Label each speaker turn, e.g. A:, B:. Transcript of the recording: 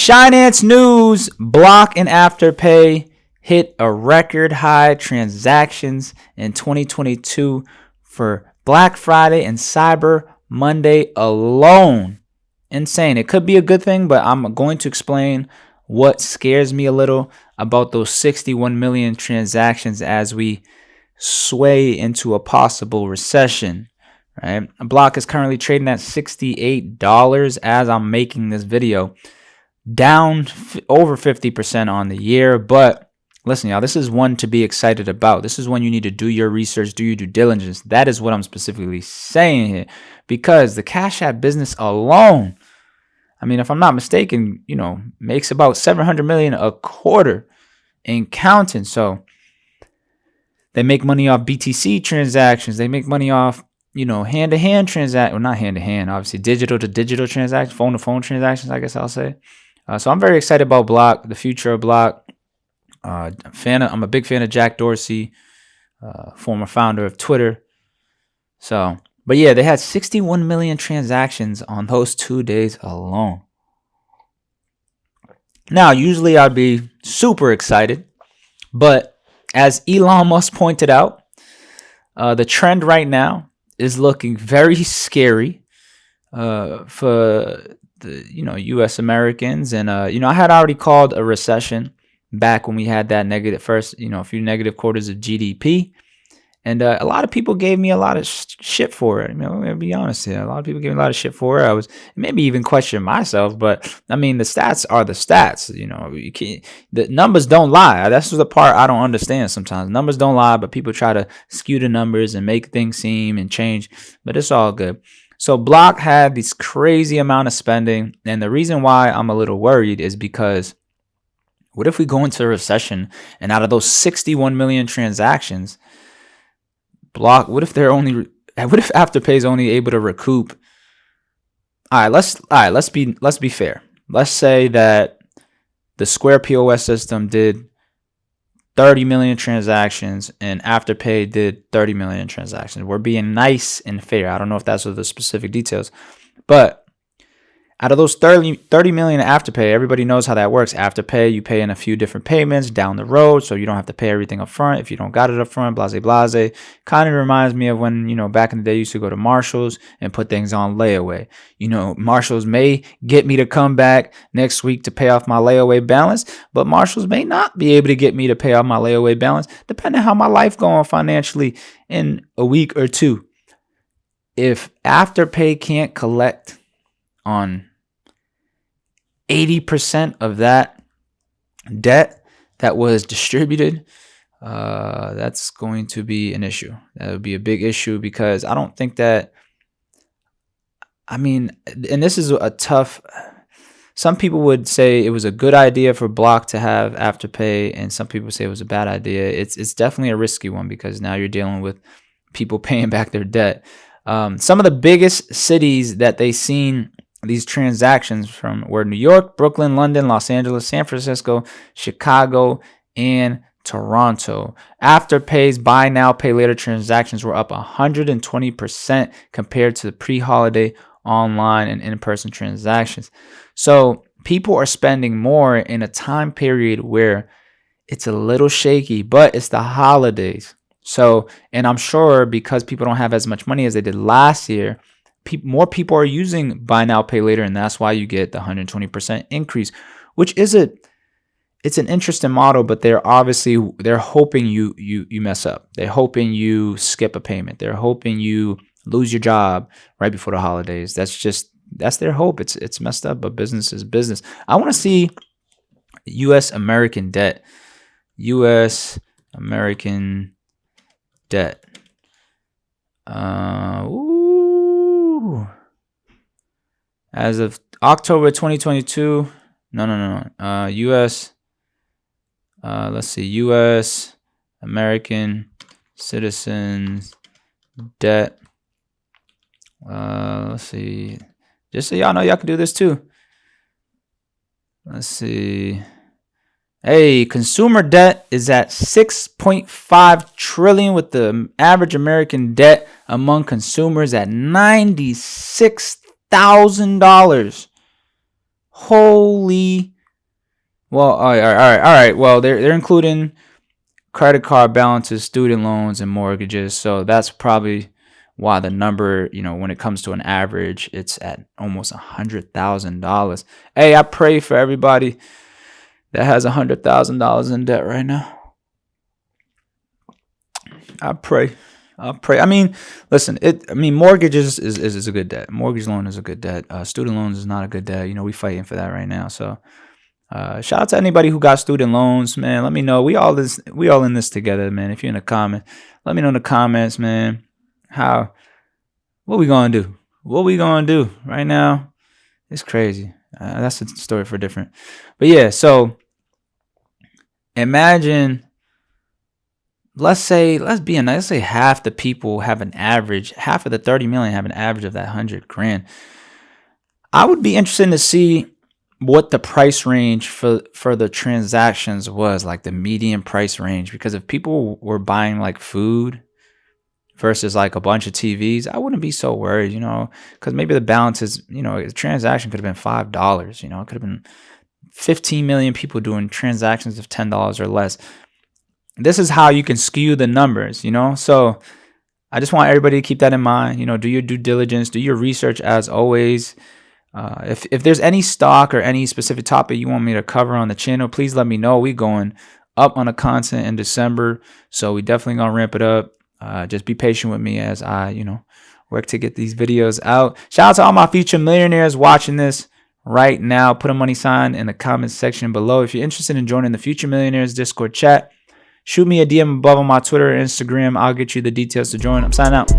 A: HINANCE news, Block and Afterpay hit a record high transactions in 2022 for Black Friday and Cyber Monday alone. Insane. It could be a good thing, but I'm going to explain what scares me a little about those 61 million transactions as we sway into a possible recession. Right? A Block is currently trading at $68 as I'm making this video, down over 50% on the year. But listen, y'all, this is one to be excited about. This is when you need to do your research, do your due diligence. That is what I'm specifically saying here, because the Cash App business alone, I mean, if I'm not mistaken, makes about 700 million a quarter and counting. So they make money off BTC transactions. They make money off, hand-to-hand transactions. Well, not hand-to-hand, obviously, digital-to-digital transactions, phone-to-phone transactions, I guess I'll say. So I'm very excited about Block, the future of Block. I'm a big fan of Jack Dorsey, former founder of Twitter. But yeah, they had 61 million transactions on those 2 days alone. Now, usually I'd be super excited, but as Elon Musk pointed out, the trend right now is looking very scary for the U.S. Americans. And I had already called a recession back when we had that a few negative quarters of GDP. And a lot of people gave me a lot of shit for it. I'll be honest here. A lot of people gave me a lot of shit for it. I was maybe even questioning myself, but I mean, the stats are the stats. You can't, the numbers don't lie. That's the part I don't understand sometimes. Numbers don't lie, but people try to skew the numbers and make things seem and change, but it's all good. So Block had this crazy amount of spending. And the reason why I'm a little worried is because what if we go into a recession and out of those 61 million transactions, Block, what if Afterpay is only able to recoup? Let's be fair. Let's say that the Square POS system did 30 million transactions and Afterpay did 30 million transactions. We're being nice and fair. I don't know if that's the specific details, but out of those 30 million Afterpay, everybody knows how that works. Afterpay, you pay in a few different payments down the road, so you don't have to pay everything up front if you don't got it up front, blase. Kind of reminds me of when, back in the day, you used to go to Marshall's and put things on layaway. Marshall's may get me to come back next week to pay off my layaway balance, but Marshall's may not be able to get me to pay off my layaway balance, depending on how my life going financially in a week or two. If Afterpay can't collect on 80% of that debt that was distributed, that's going to be an issue. That would be a big issue, because I don't think that, and this is a tough, some people would say it was a good idea for Block to have Afterpay, and some people say it was a bad idea. It's definitely a risky one, because now you're dealing with people paying back their debt. Some of the biggest cities that they seen these transactions from were New York, Brooklyn, London, Los Angeles, San Francisco, Chicago, and Toronto. Afterpay's buy now, pay later transactions were up 120% compared to the pre-holiday online and in-person transactions. So people are spending more in a time period where it's a little shaky, but it's the holidays. So, and I'm sure because people don't have as much money as they did last year, more people are using buy now, pay later, and that's why you get the 120% increase, which it's an interesting model, but they're hoping you mess up. They're hoping you skip a payment. They're hoping you lose your job right before the holidays. That's their hope. It's messed up, but business is business. I want to see U.S. American debt. U.S. American debt. As of October 2022, U.S. Let's see, U.S. American citizens debt. Let's see, just so y'all know, y'all can do this too. Let's see. Hey, consumer debt is at 6.5 trillion, with the average American debt among consumers at $96,000. Holy Well, all right. Well, they're including credit card balances, student loans, and mortgages. So that's probably why the number, when it comes to an average, it's at almost $100,000. Hey, I pray for everybody that has $100,000 in debt right now. I pray. I mean, listen. Mortgages is a good debt. Mortgage loan is a good debt. Student loans is not a good debt. We fighting for that right now. So, shout out to anybody who got student loans, man. Let me know. We all in this together, man. If you're in the comment, let me know in the comments, man. What we gonna do? What we gonna do right now? It's crazy. That's a story for different. But yeah, so imagine. Let's say half the people have an average. Half of the 30 million have an average of that 100 grand. I would be interested to see what the price range for the transactions was, like the median price range, because if people were buying like food versus like a bunch of TVs, I wouldn't be so worried, because maybe the balance is, the transaction could have been $5, it could have been 15 million people doing transactions of $10 or less. This is how you can skew the numbers, so I just want everybody to keep that in mind. Do your due diligence, do your research as always. If there's any stock or any specific topic you want me to cover on the channel, please let me know. We going up on the content in December, so we definitely gonna ramp it up. Just be patient with me as I, work to get these videos out. Shout out to all my future millionaires watching this right now. Put a money sign in the comments section below. If you're interested in joining the Future Millionaires Discord chat, shoot me a DM above on my Twitter or Instagram. I'll get you the details to join. I'm signing out.